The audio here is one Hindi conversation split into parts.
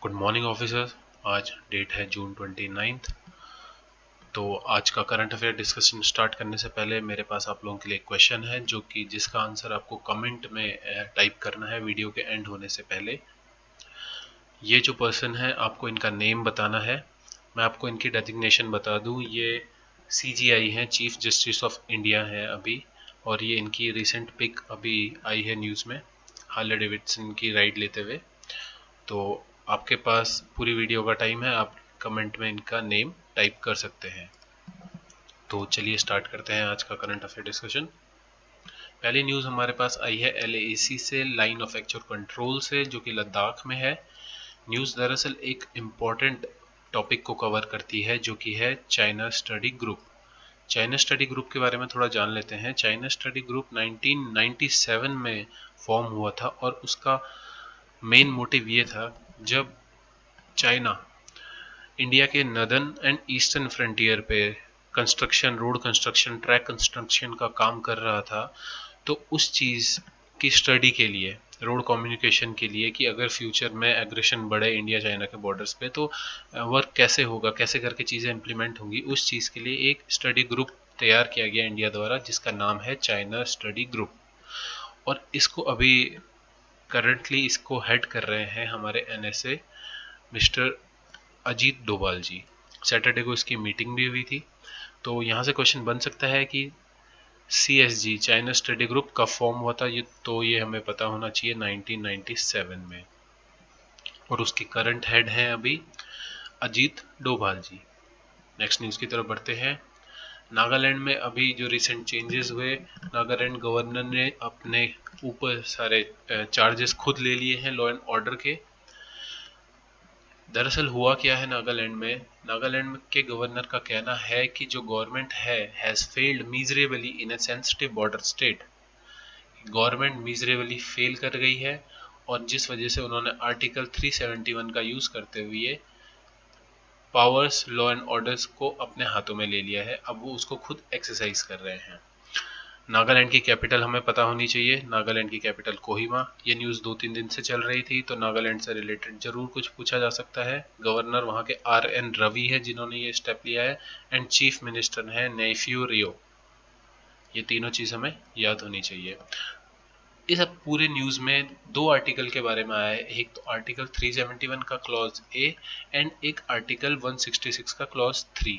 Good morning officer. आज डेट है जून 29। तो आज का करंट अफेयर डिस्कशन स्टार्ट करने से पहले मेरे पास आप लोगों के लिए एक क्वेश्चन है जो कि जिसका आंसर आपको कमेंट में टाइप करना है वीडियो के एंड होने से पहले। ये जो पर्सन है आपको इनका नेम बताना है। मैं आपको इनकी डेजिग्नेशन बता दूं, ये CJI हैं, चीफ जस्टिस ऑफ इंडिया है अभी, और ये इनकी रिसेंट पिक अभी आई है न्यूज़ में हार्ले डेविडसन की राइड लेते हुए। तो आपके पास पूरी वीडियो का टाइम है, आप कमेंट में इनका नेम टाइप कर सकते हैं। तो चलिए स्टार्ट करते हैं आज का करंट अफेयर डिस्कशन। पहली न्यूज़ हमारे पास आई है LAC से, लाइन ऑफ एक्चुअल कंट्रोल से, जो कि लद्दाख में है। न्यूज़ दरअसल एक इम्पॉर्टेंट टॉपिक को कवर करती है जो कि है China study group. China study group के बारे में थोड़ा जान लेते हैं। चाइना स्टडी ग्रुप 1997 में फॉर्म हुआ था और उसका मेन मोटिव ये था, जब चाइना इंडिया के नदर्न एंड ईस्टर्न फ्रंटियर पे construction, road construction, track construction का काम कर रहा था, तो उस चीज़ की स्टडी के लिए, रोड कम्युनिकेशन के लिए, कि अगर फ्यूचर में एग्रेशन बढ़े इंडिया चाइना के बॉर्डर्स पे तो वर्क कैसे होगा, कैसे करके चीज़ें इंप्लीमेंट होंगी, उस चीज़ के लिए एक स्टडी ग्रुप तैयार किया गया इंडिया द्वारा जिसका नाम है चाइना स्टडी ग्रुप। और इसको अभी करंटली इसको हेड कर रहे हैं हमारे NSA मिस्टर अजीत डोभाल जी। सैटरडे को इसकी मीटिंग भी हुई थी। तो यहाँ से क्वेश्चन बन सकता है कि CSG चाइना स्टडी ग्रुप कब फॉर्म हुआ था, ये हमें पता होना चाहिए 1997 में, और उसके करंट हेड हैं अभी अजीत डोभाल जी। नेक्स्ट न्यूज़ की तरफ बढ़ते हैं। नागालैंड में अभी जो रिसेंट चेंजेस हुए, नागालैंड गवर्नर ने अपने ऊपर सारे चार्जेस खुद ले लिए हैं लॉ एंड ऑर्डर के। दरअसल हुआ क्या है नागालैंड में, नागालैंड के गवर्नर का कहना है कि जो गवर्नमेंट है has failed miserably in A sensitive border state. Government miserably fail कर गई है और जिस वजह से उन्होंने आर्टिकल 371 का यूज़ करते हुए पावर्स, लॉ एंड ऑर्डर्स को अपने हाथों में ले लिया है। अब वो उसको खुद एक्सरसाइज कर रहे हैं। नागालैंड की कैपिटल हमें पता होनी चाहिए, नागालैंड की कैपिटल कोहिमा। ये न्यूज़ 2-3 दिन से चल रही थी, तो नागालैंड से रिलेटेड जरूर कुछ पूछा जा सकता है। गवर्नर वहाँ के RN रवि है जिन्होंने ये स्टेप लिया है, एंड चीफ मिनिस्टर है नेफ्यू रियो। ये तीनों चीज़ हमें याद होनी चाहिए। इस पूरे न्यूज़ में दो आर्टिकल के बारे में आया है, एक तो आर्टिकल 371 का क्लॉज A एंड एक आर्टिकल 166 का क्लॉज 3।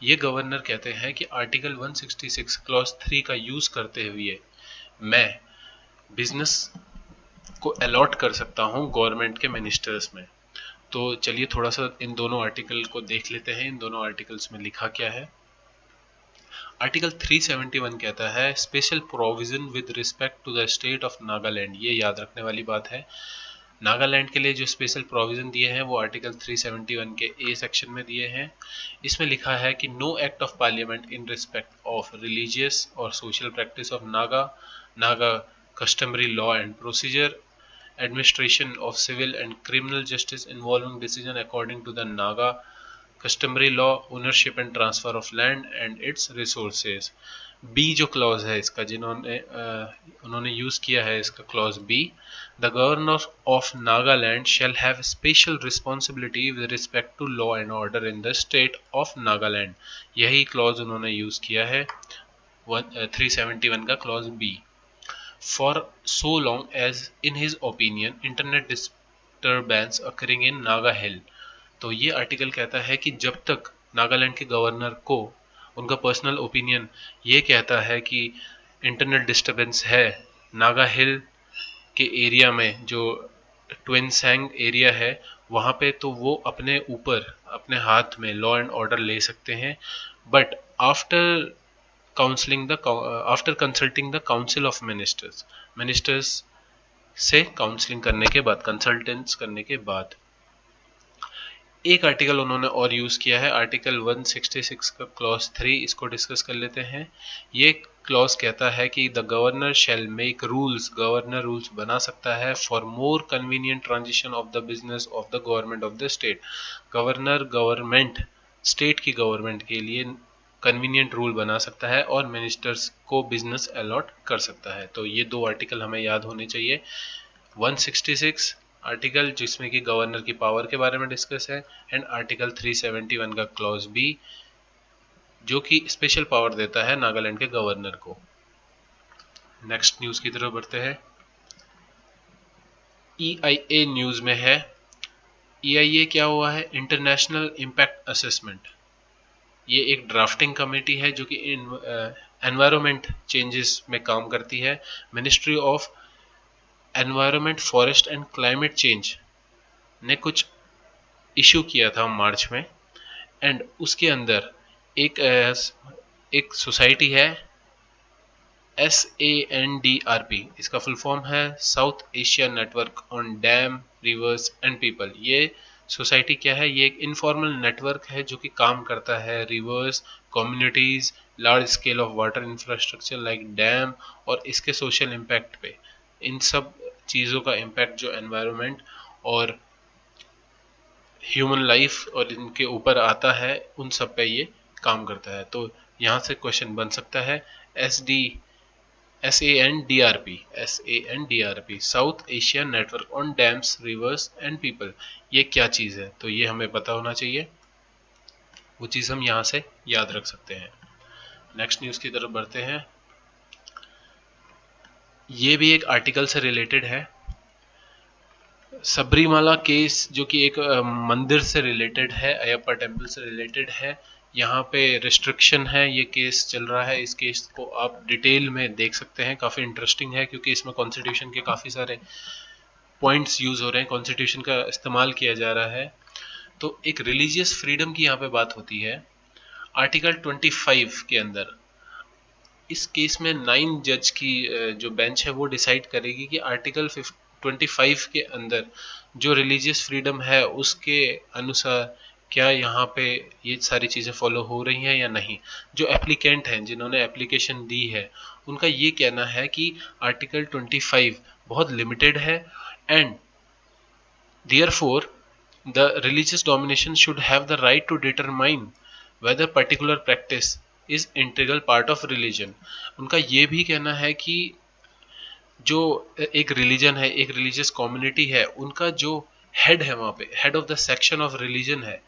ये गवर्नर कहते हैं कि आर्टिकल 166 क्लॉज 3 का यूज़ करते हुए मैं बिजनेस को अलॉट कर सकता हूँ गवर्नमेंट के मिनिस्टर्स में। तो चलिए थोड़ा सा इन दोनों आर्टिकल को देख लेते हैं, इन दोनों आर्टिकल्स में लिखा क्या है। आर्टिकल 371 कहता है special provision with respect to the state of Nagaland. ये याद रखने वाली बात है। नागालैंड के लिए जो स्पेशल प्रोविजन दिए हैं वो आर्टिकल 371 के A सेक्शन में दिए हैं। इसमें लिखा है कि no act of parliament in respect of religious और social practice of Naga customary law and procedure, administration of civil and criminal justice involving decision according to the Naga customary law, ownership and transfer of land and its resources। B जो क्लॉज है इसका, उन्होंने यूज किया है इसका clause B, the governor of Nagaland shall have special responsibility with respect to law and order in the state of Nagaland. यही क्लॉज उन्होंने यूज किया है 371 का clause B. For so long as in his opinion internet disturbance occurring in Naga Hill। तो ये आर्टिकल कहता है कि जब तक नागालैंड के गवर्नर को उनका पर्सनल ओपिनियन ये कहता है कि इंटरनेट डिस्टरबेंस है नागा हिल के एरिया में, जो ट्विनसैंग एरिया है वहाँ पे, तो वो अपने ऊपर अपने हाथ में लॉ एंड ऑर्डर ले सकते हैं, but after consulting the council of ministers से काउंसलिंग करने के बाद, कंसल्टेंट्स करने के बाद। एक आर्टिकल उन्होंने और यूज किया है, आर्टिकल 166 का क्लॉज 3, इसको डिस्कस कर लेते हैं। ये क्लॉज कहता है कि the governor shell make rules, governor rules बना सकता है for more convenient transition of the business of the government of the state. Governor government, state की गवर्नमेंट के लिए कन्वीनियंट रूल बना सकता है और मिनिस्टर्स को बिजनेस अलॉट कर सकता है। तो ये दो आर्टिकल हमें याद होने चाहिए, 166 आर्टिकल जिसमें कि गवर्नर की पावर के बारे में डिस्कस है, एंड आर्टिकल 371 का क्लॉज बी जो कि स्पेशल पावर देता है नागालैंड के गवर्नर को। नेक्स्ट न्यूज़ की तरफ बढ़ते हैं। EIA न्यूज़ में है, EIA क्या हुआ है, इंटरनेशनल इम्पैक्ट असेसमेंट। ये एक ड्राफ्टिंग कमेटी है जो कि एनवायरमेंट चेंजेस में काम करती है। Ministry of environment, forest and climate change ने कुछ इशू किया था मार्च में, एंड उसके अंदर एक सोसाइटी है SANDRP, इसका फुल फॉर्म है south Asia network on dam, reverse and people. ये सोसाइटी क्या है, ये एक इनफॉर्मल नेटवर्क है जो कि काम करता है reverse, communities, large scale of water infrastructure like damn और इसके सोशल इम्पैक्ट पे। इन सब चीज़ों का इम्पैक्ट जो एनवायरनमेंट और ह्यूमन लाइफ और इनके ऊपर आता है, उन सब पे ये काम करता है। तो यहाँ से क्वेश्चन बन सकता है SANDRP, south Asia network on dams, reverse and people, ये क्या चीज़ है, तो ये हमें पता होना चाहिए। वो चीज़ हम यहाँ से याद रख सकते हैं। नेक्स्ट न्यूज़ की तरफ बढ़ते हैं। ये भी एक आर्टिकल से रिलेटेड है। सबरीमाला केस जो कि एक मंदिर से रिलेटेड है, अयप्पा टेम्पल से रिलेटेड है। यहाँ पे रिस्ट्रिक्शन है, ये केस चल रहा है। इस केस को आप डिटेल में देख सकते हैं, काफ़ी इंटरेस्टिंग है क्योंकि इसमें कॉन्स्टिट्यूशन के काफ़ी सारे पॉइंट्स यूज़ हो रहे हैं, कॉन्स्टिट्यूशन का इस्तेमाल किया जा रहा है। तो एक रिलीजियस फ्रीडम की यहाँ पे बात होती है आर्टिकल 25 के अंदर। इस केस में 9 जज की जो बेंच है वो डिसाइड करेगी कि आर्टिकल 25 के अंदर जो रिलीजियस फ्रीडम है उसके अनुसार क्या यहाँ पे ये सारी चीज़ें फॉलो हो रही हैं या नहीं। जो एप्लीकेंट हैं, जिन्होंने एप्लीकेशन दी है, उनका ये कहना है कि आर्टिकल 25 बहुत लिमिटेड है, and therefore the religious domination should have the right to determine whether particular practice is integral part of religion। उनका ये भी कहना है कि जो एक रिलीजन है, एक रिलीजियस कम्युनिटी है, उनका जो हेड है वहाँ पे, head of the section of religion है,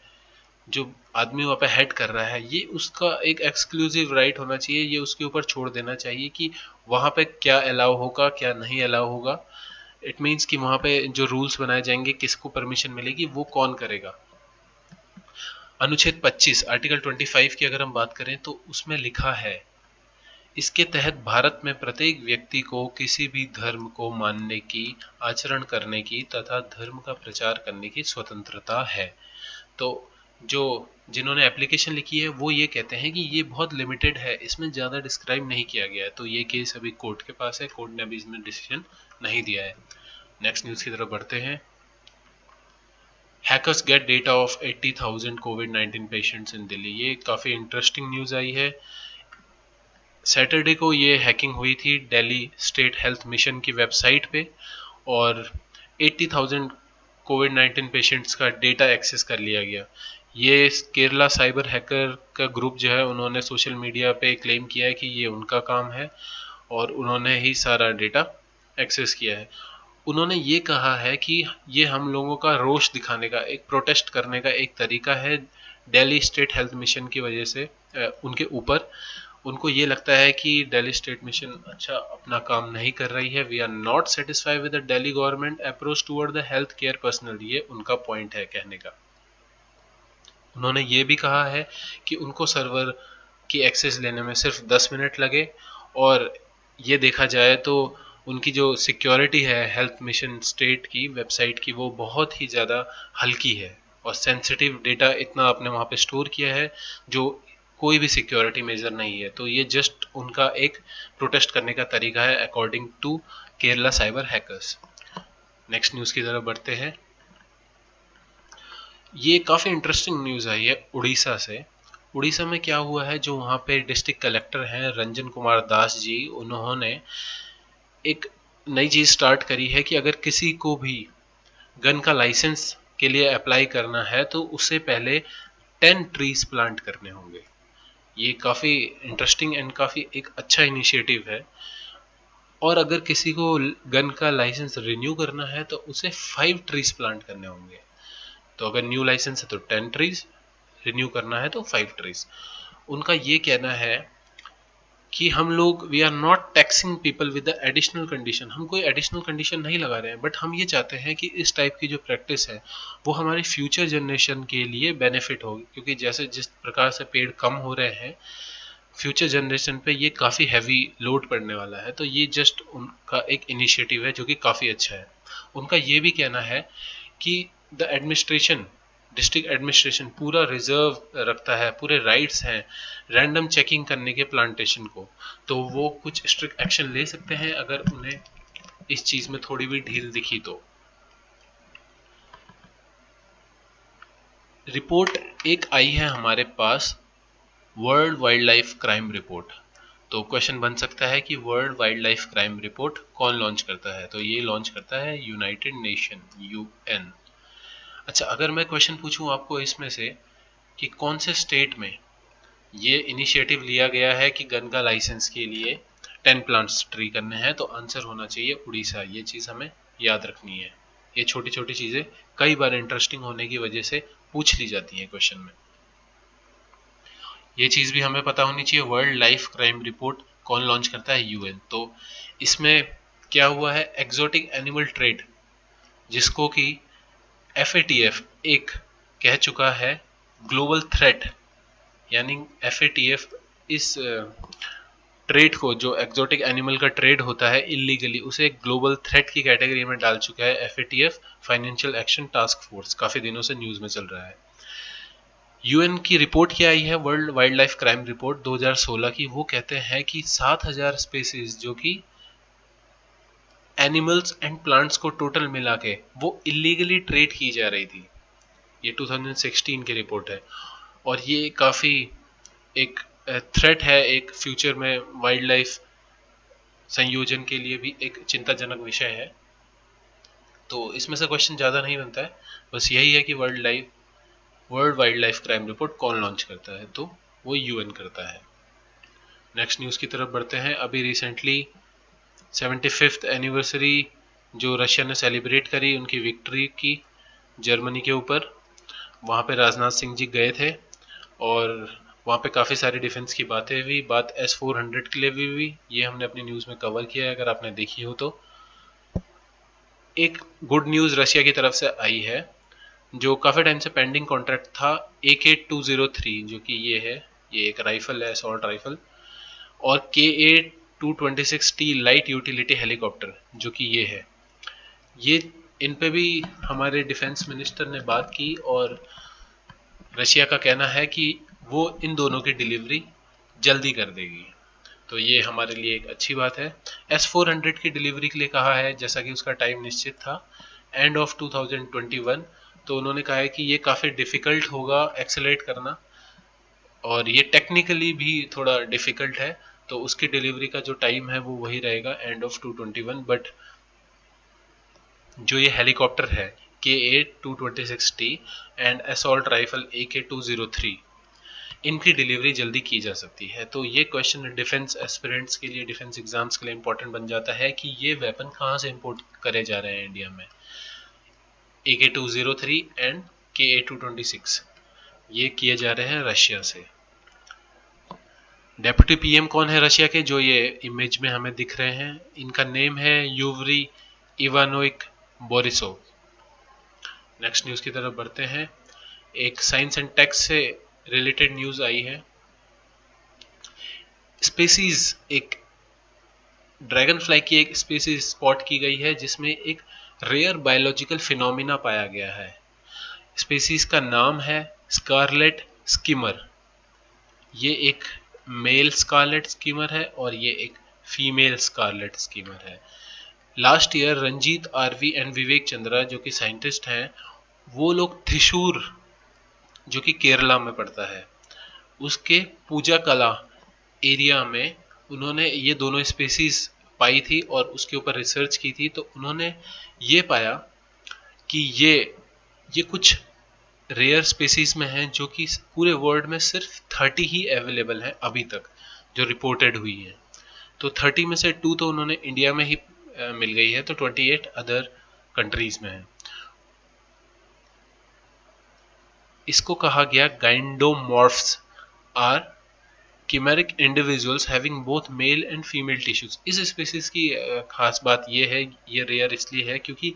जो आदमी वहाँ पे हेड कर रहा है, ये उसका एक एक्सक्लूसिव राइट होना चाहिए। ये उसके ऊपर छोड़ देना चाहिए कि वहाँ पे क्या अलाउ होगा, क्या नहीं अलाउ होगा। इट मीन्स कि वहाँ पे जो रूल्स बनाए जाएंगे, किसको परमिशन मिलेगी, वो कौन करेगा। अनुच्छेद 25 आर्टिकल 25 की अगर हम बात करें तो उसमें लिखा है, इसके तहत भारत में प्रत्येक व्यक्ति को किसी भी धर्म को मानने की, आचरण करने की तथा धर्म का प्रचार करने की स्वतंत्रता है। तो जो जिन्होंने एप्लीकेशन लिखी है वो ये कहते हैं कि ये बहुत लिमिटेड है, इसमें ज़्यादा डिस्क्राइब नहीं किया गया है। तो ये केस अभी कोर्ट के पास है, कोर्ट ने अभी इसमें डिसीजन नहीं दिया है। नेक्स्ट न्यूज़ की तरफ बढ़ते हैं। Hackers gate data of 80,000 covid patients इन दिल्ली। ये काफ़ी इंटरेस्टिंग न्यूज़ आई है। सैटरडे को ये हैकिंग हुई थी दिल्ली स्टेट हेल्थ मिशन की वेबसाइट पे, और 80,000 कोविड-19 पेशेंट्स का डेटा एक्सेस कर लिया गया। ये केरला साइबर हैकर का ग्रुप जो है, उन्होंने सोशल मीडिया पे क्लेम किया है कि ये उनका काम है और उन्होंने ही सारा डेटा एक्सेस किया है। उन्होंने ये कहा है कि ये हम लोगों का रोष दिखाने का, एक प्रोटेस्ट करने का एक तरीका है दिल्ली स्टेट हेल्थ मिशन की वजह से उनके ऊपर। उनको ये लगता है कि दिल्ली स्टेट मिशन अच्छा अपना काम नहीं कर रही है। We are not satisfied with the Delhi government approach toward the health care personal, ये उनका पॉइंट है कहने का। उन्होंने ये भी कहा है कि उनको सर्वर की एक्सेस लेने में सिर्फ 10 मिनट लगे, और ये देखा जाए तो उनकी जो सिक्योरिटी है हेल्थ मिशन स्टेट की वेबसाइट की, वो बहुत ही ज़्यादा हल्की है, और सेंसिटिव डेटा इतना आपने वहाँ पे स्टोर किया है जो कोई भी सिक्योरिटी मेजर नहीं है। तो ये जस्ट उनका एक प्रोटेस्ट करने का तरीका है according to Kerala cyber hackers. Next news की तरफ बढ़ते हैं। ये काफ़ी इंटरेस्टिंग न्यूज़ आई है उड़ीसा से। उड़ीसा में क्या हुआ है, जो वहाँ पे डिस्ट्रिक्ट कलेक्टर हैं रंजन कुमार दास जी, उन्होंने एक नई चीज़ स्टार्ट करी है कि अगर किसी को भी गन का लाइसेंस के लिए अप्लाई करना है तो उससे पहले 10 ट्रीज प्लांट करने होंगे। ये काफ़ी इंटरेस्टिंग एंड काफ़ी एक अच्छा इनिशिएटिव है। और अगर किसी को गन का लाइसेंस रिन्यू करना है तो उसे 5 ट्रीज प्लांट करने होंगे। तो अगर न्यू लाइसेंस है तो 10 ट्रीज, रिन्यू करना है तो 5 ट्रीज। उनका ये कहना है कि हम लोग we are not taxing people with additional condition, हम कोई एडिशनल कंडीशन नहीं लगा रहे हैं, बट हम ये चाहते हैं कि इस टाइप की जो प्रैक्टिस है वो हमारी फ्यूचर जनरेशन के लिए बेनिफिट होगी, क्योंकि जैसे जिस प्रकार से पेड़ कम हो रहे हैं फ्यूचर जनरेशन पे ये काफ़ी हैवी लोड पड़ने वाला है। तो ये जस्ट उनका एक इनिशिएटिव है जो कि काफ़ी अच्छा है। उनका ये भी कहना है कि द एडमिनिस्ट्रेशन, डिस्ट्रिक्ट एडमिनिस्ट्रेशन पूरा रिजर्व रखता है, पूरे राइट्स हैं रैंडम चेकिंग करने के प्लांटेशन को, तो वो कुछ स्ट्रिक्ट एक्शन ले सकते हैं अगर उन्हें इस चीज़ में थोड़ी भी ढील दिखी तो। रिपोर्ट एक आई है हमारे पास, world wild life crime report. तो क्वेश्चन बन सकता है कि world wild life crime report कौन लॉन्च करता है, तो ये लॉन्च करता है यूनाइटेड नेशन, यूएन। अच्छा, अगर मैं क्वेश्चन पूछूं आपको इसमें से कि कौन से स्टेट में ये इनिशिएटिव लिया गया है कि गन का लाइसेंस के लिए 10 प्लांट्स ट्री करने हैं, तो आंसर होना चाहिए उड़ीसा। ये चीज़ हमें याद रखनी है। ये छोटी छोटी चीज़ें कई बार इंटरेस्टिंग होने की वजह से पूछ ली जाती हैं क्वेश्चन में। ये चीज़ भी हमें पता होनी चाहिए, वर्ल्ड लाइफ क्राइम रिपोर्ट कौन लॉन्च करता है, यूएन। तो इसमें क्या हुआ है, एक्सोटिक एनिमल ट्रेड जिसको कि एफएटीएफ एक कह चुका है ग्लोबल थ्रेट, यानी एफएटीएफ इस ट्रेड को, जो एक्सोटिक एनिमल का ट्रेड होता है इलीगली, उसे एक ग्लोबल थ्रेट की कैटेगरी में डाल चुका है FATF, financial action task force. काफ़ी दिनों से न्यूज़ में चल रहा है। यूएन की रिपोर्ट क्या आई है, world wild life crime report 2016 की, वो कहते हैं कि 7000 स्पेसीज जो कि एनिमल्स एंड प्लांट्स को टोटल मिला के वो इलीगली ट्रेड की जा रही थी। ये 2016 की रिपोर्ट है और ये काफ़ी एक थ्रेट है, एक फ्यूचर में वाइल्ड लाइफ संयोजन के लिए भी एक चिंताजनक विषय है। तो इसमें से क्वेश्चन ज़्यादा नहीं बनता है, बस यही है कि world wild life crime report कौन लॉन्च करता है, तो वो यूएन करता है। नेक्स्ट न्यूज़ की तरफ बढ़ते हैं। अभी रिसेंटली 75th एनिवर्सरी जो रशिया ने सेलिब्रेट करी उनकी विक्ट्री की जर्मनी के ऊपर, वहाँ पे राजनाथ सिंह जी गए थे और वहाँ पे काफ़ी सारी डिफेंस की बातें हुई, बात S-400 के लिए भी हुई। ये हमने अपनी न्यूज़ में कवर किया है, अगर आपने देखी हो तो। एक गुड न्यूज़ रशिया की तरफ से आई है, जो काफ़ी टाइम से पेंडिंग कॉन्ट्रैक्ट था AK-203, जो कि ये है, ये एक राइफल है, असॉल्ट राइफल, और KA-226T लाइट यूटिलिटी हेलीकॉप्टर जो कि ये है। ये इन पे भी हमारे डिफेंस मिनिस्टर ने बात की और रशिया का कहना है कि वो इन दोनों की डिलीवरी जल्दी कर देगी, तो ये हमारे लिए एक अच्छी बात है। S-400 की डिलीवरी के लिए कहा है, जैसा कि उसका टाइम निश्चित था एंड ऑफ 2021, तो उन्होंने कहा है कि ये काफ़ी डिफ़िकल्ट होगा एक्सेलरेट करना और ये टेक्निकली भी थोड़ा डिफ़िकल्ट है, तो उसकी डिलीवरी का जो टाइम है वो वही रहेगा एंड ऑफ 2021। बट जो ये हेलीकॉप्टर है KA-226T and assault rifle AK-203, इनकी डिलीवरी जल्दी की जा सकती है। तो ये क्वेश्चन डिफेंस एस्पिरेंट्स के लिए, डिफेंस एग्जाम्स के लिए इंपॉर्टेंट बन जाता है कि ये वेपन कहाँ से इंपोर्ट करे जा रहे हैं इंडिया में। AK-203 एंड KA-226 ये किए जा रहे हैं रशिया से। डेप्यूटी पीएम कौन है रशिया के, जो ये इमेज में हमें दिख रहे हैं, इनका नेम है यूवरी इवानोविक बोरिसोव। नेक्स्ट न्यूज़ की तरफ बढ़ते हैं। एक साइंस एंड टेक से रिलेटेड न्यूज़ आई है। स्पेसीज, एक ड्रैगन फ्लाई की एक स्पीसीज स्पॉट की गई है जिसमें एक रेयर बायोलॉजिकल फिनोमिना पाया गया है। स्पीसीज का नाम है स्कारलेट स्किमर। ये एक मेल स्कारलेट स्किमर है और ये एक फीमेल स्कारलेट स्किमर है। Last year Ranjit R V and Vivek Chandra जो कि साइंटिस्ट हैं, वो लोग थ्रिशूर जो कि केरला में पड़ता है उसके पूजा कला एरिया में उन्होंने ये दोनों स्पीसीज पाई थी और उसके ऊपर रिसर्च की थी। तो उन्होंने ये पाया कि ये कुछ रेयर स्पीसीज में हैं जो कि पूरे वर्ल्ड में सिर्फ 30 ही अवेलेबल हैं अभी तक, जो रिपोर्टेड हुई हैं। तो 30 में से 2 तो उन्होंने इंडिया में ही मिल गई है, तो 28 अदर कंट्रीज में है। इसको कहा गया gynandromorphs are chimeric individuals having both male and female tissues। इस स्पीसीज की खास बात ये है, ये रेयर इसलिए है क्योंकि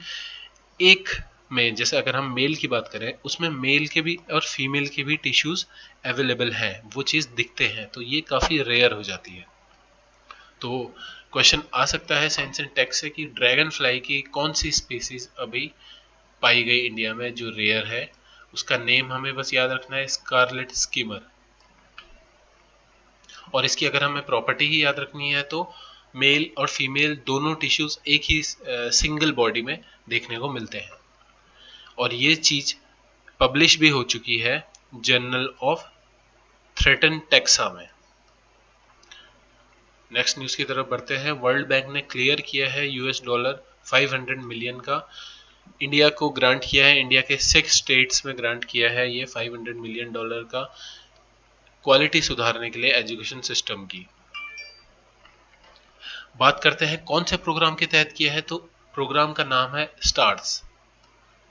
एक में, जैसे अगर हम मेल की बात करें, उसमें मेल के भी और फीमेल के भी टिश्यूज अवेलेबल हैं, वो चीज़ दिखते हैं, तो ये काफ़ी रेयर हो जाती है। तो क्वेश्चन आ सकता है साइंस एंड टेक से कि ड्रैगन फ्लाई की कौन सी स्पीसीज अभी पाई गई इंडिया में जो रेयर है। उसका नेम हमें बस याद रखना है, स्कारलेट स्कीमर। और इसकी अगर हमें प्रॉपर्टी ही याद रखनी है तो मेल और फीमेल दोनों टिश्यूज एक ही सिंगल बॉडी में देखने को मिलते हैं। और ये चीज पब्लिश भी हो चुकी है जर्नल ऑफ थ्रेटन टेक्सा में। नेक्स्ट न्यूज की तरफ बढ़ते हैं। वर्ल्ड बैंक ने क्लियर किया है $500 मिलियन का इंडिया को ग्रांट किया है। इंडिया के 6 स्टेट्स में ग्रांट किया है ये $500 मिलियन का, क्वालिटी सुधारने के लिए एजुकेशन सिस्टम की। बात करते हैं कौन से प्रोग्राम के तहत किया है, तो प्रोग्राम का नाम है स्टार्स।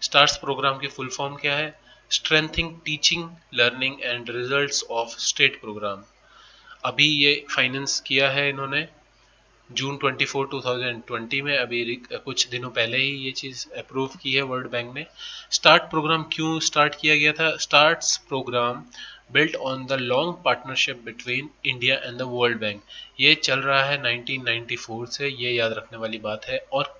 स्टार्स प्रोग्राम की फुल फॉर्म क्या है? Strengthening teaching learning and results of state programme. अभी ये फाइनेंस किया है इन्होंने जून 24, 2020 में, अभी कुछ दिनों पहले ही ये चीज़ अप्रूव की है वर्ल्ड बैंक ने। स्टार्ट प्रोग्राम क्यों स्टार्ट किया गया था? Starts programme built on the long partnership between India and the world bank. ये चल रहा है 1994 से, ये याद रखने वाली बात है। और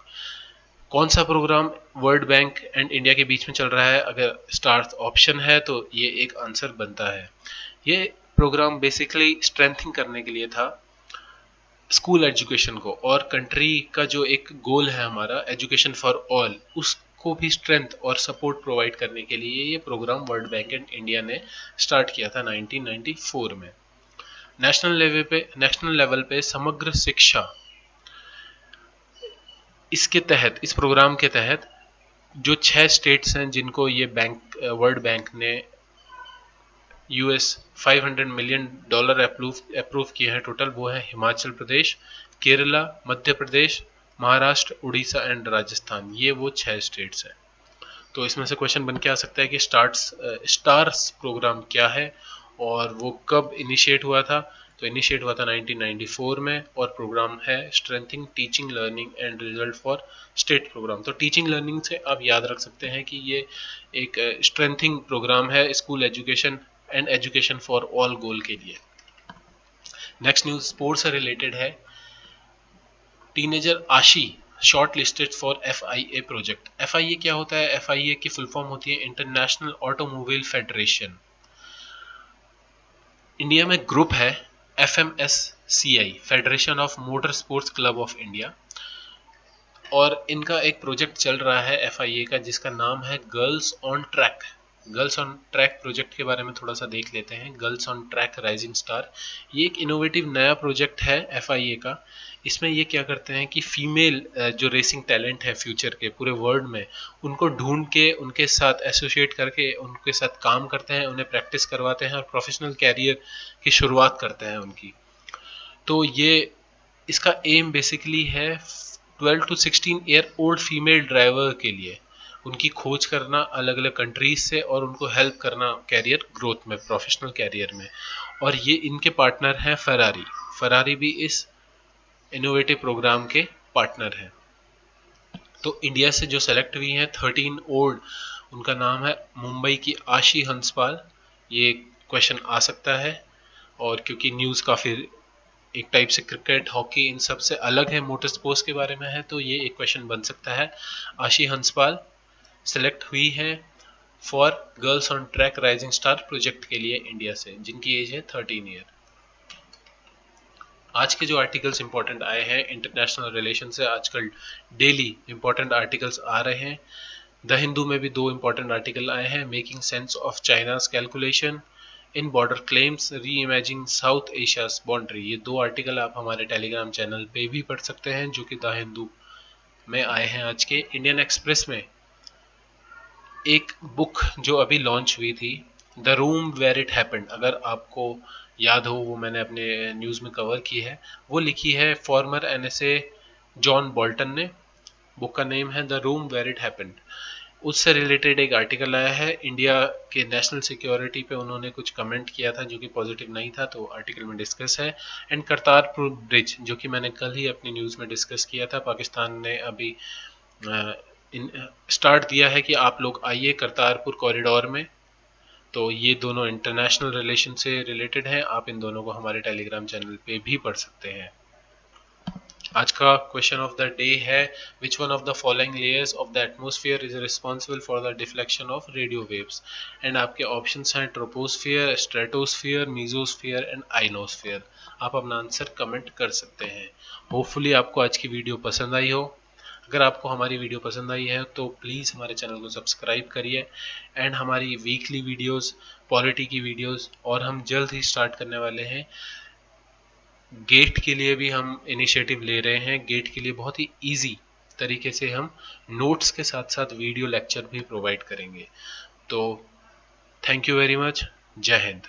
कौन सा programme world bank and India के बीच में चल रहा है? अगर स्टार्स ऑप्शन है तो ये एक आंसर बनता है। ये प्रोग्राम बेसिकली स्ट्रेंथिंग करने के लिए था स्कूल एजुकेशन को, और कंट्री का जो एक गोल है हमारा एजुकेशन फॉर ऑल, उसको भी स्ट्रेंथ और सपोर्ट प्रोवाइड करने के लिए ये programme world bank and India ने स्टार्ट किया था 1994 में। नेशनल लेवल पे समग्र शिक्षा, इसके तहत, इस प्रोग्राम के तहत जो 6 स्टेट्स हैं जिनको ये बैंक वर्ल्ड बैंक ने $500 मिलियन अप्रूव किए हैं टोटल, वो है हिमाचल प्रदेश, केरला, मध्य प्रदेश, महाराष्ट्र, उड़ीसा एंड राजस्थान। ये वो 6 स्टेट्स हैं। तो इसमें से क्वेश्चन बन के आ सकता है कि स्टार्स प्रोग्राम क्या है और वो कब इनिशिएट हुआ था? तो इनिशिएट हुआ था 1994 में, और प्रोग्राम है strengthening teaching learning and result for state programme. तो टीचिंग लर्निंग से आप याद रख सकते हैं कि ये एक स्ट्रेंथिंग प्रोग्राम है school education and education for all goal के लिए। नेक्स्ट न्यूज स्पोर्ट्स से रिलेटेड है। Teenager Aashi short listed for FIA project. FIA क्या होता है? FIA की फुल फॉर्म होती है इंटरनेशनल ऑटोमोबाइल फेडरेशन। इंडिया में ग्रुप है FMSCI, federation of motor sports club of India, और इनका एक प्रोजेक्ट चल रहा है FIA का जिसका नाम है girls on track. Girls on track project के बारे में थोड़ा सा देख लेते हैं। Girls on track rising star, ये एक इनोवेटिव नया प्रोजेक्ट है FIA का। इसमें ये क्या करते हैं कि फीमेल जो रेसिंग टैलेंट है फ्यूचर के पूरे वर्ल्ड में, उनको ढूंढ के उनके साथ एसोसिएट करके उनके साथ काम करते हैं, उन्हें प्रैक्टिस करवाते हैं और प्रोफेशनल कैरियर की शुरुआत करते हैं उनकी। तो ये इसका एम बेसिकली है 12 to 16 year old female driver के लिए उनकी खोज करना अलग अलग कंट्रीज से, और उनको हेल्प करना कैरियर ग्रोथ में, प्रोफेशनल कैरियर में। और ये इनके पार्टनर हैं फरारी। फरारी भी इस इनोवेटिव प्रोग्राम के पार्टनर हैं। तो इंडिया से जो सेलेक्ट हुई हैं 13 ओल्ड, उनका नाम है मुंबई की आशी हंसपाल। ये क्वेश्चन आ सकता है, और क्योंकि न्यूज़ काफ़ी एक टाइप से क्रिकेट, हॉकी, इन सब से अलग है, मोटर स्पोर्ट्स के बारे में है, तो ये एक क्वेश्चन बन सकता है। आशी हंसपाल सेलेक्ट हुई है for girls on track rising star project के लिए इंडिया से, जिनकी एज है 13 ईयर। आज के जो आर्टिकल्स इंपॉर्टेंट आए हैं इंटरनेशनल रिलेशन से, आजकल डेली इंपॉर्टेंट आर्टिकल्स आ रहे हैं। द हिंदू में भी 2 इंपॉर्टेंट आर्टिकल आए हैं, making sense of China's calculation in border claims, री इमेजिंग साउथ एशियाज बाउंड्री। ये 2 आर्टिकल आप हमारे टेलीग्राम चैनल पे भी पढ़ सकते हैं, जो कि द हिंदू में आए हैं। आज के इंडियन एक्सप्रेस में एक बुक जो अभी लॉन्च हुई थी the room where it happened, अगर आपको याद हो वो मैंने अपने न्यूज़ में कवर की है, वो लिखी है फॉर्मर एनएसए जॉन बोल्टन ने। बुक का नेम है the room where it happened. उससे रिलेटेड एक आर्टिकल आया है, इंडिया के नेशनल सिक्योरिटी पे उन्होंने कुछ कमेंट किया था जो कि पॉजिटिव नहीं था, तो आर्टिकल में डिस्कस है। एंड करतारपुर ब्रिज, जो कि मैंने कल ही अपनी न्यूज़ में डिस्कस किया था, पाकिस्तान ने अभी स्टार्ट दिया है कि आप लोग आइए करतारपुर कॉरिडोर में। तो ये दोनों इंटरनेशनल रिलेशन से रिलेटेड हैं, आप इन दोनों को हमारे टेलीग्राम चैनल पे भी पढ़ सकते हैं। आज का क्वेश्चन ऑफ द डे है, which one of the following layers of the atmosphere is responsible for the deflection of radio waves. And आपके ऑप्शंस हैं troposphere, stratosphere, mesosphere and ionosphere. आप अपना आंसर कमेंट कर सकते हैं। होपफुली आपको आज की वीडियो पसंद आई हो। अगर आपको हमारी वीडियो पसंद आई है तो प्लीज़ हमारे चैनल को सब्सक्राइब करिए। एंड हमारी वीकली वीडियोस, पॉलिटी की वीडियोस, और हम जल्द ही स्टार्ट करने वाले हैं गेट के लिए भी हम इनिशिएटिव ले रहे हैं। गेट के लिए बहुत ही इजी तरीके से हम नोट्स के साथ साथ वीडियो लेक्चर भी प्रोवाइड करेंगे। तो थैंक यू वेरी मच। जय हिंद।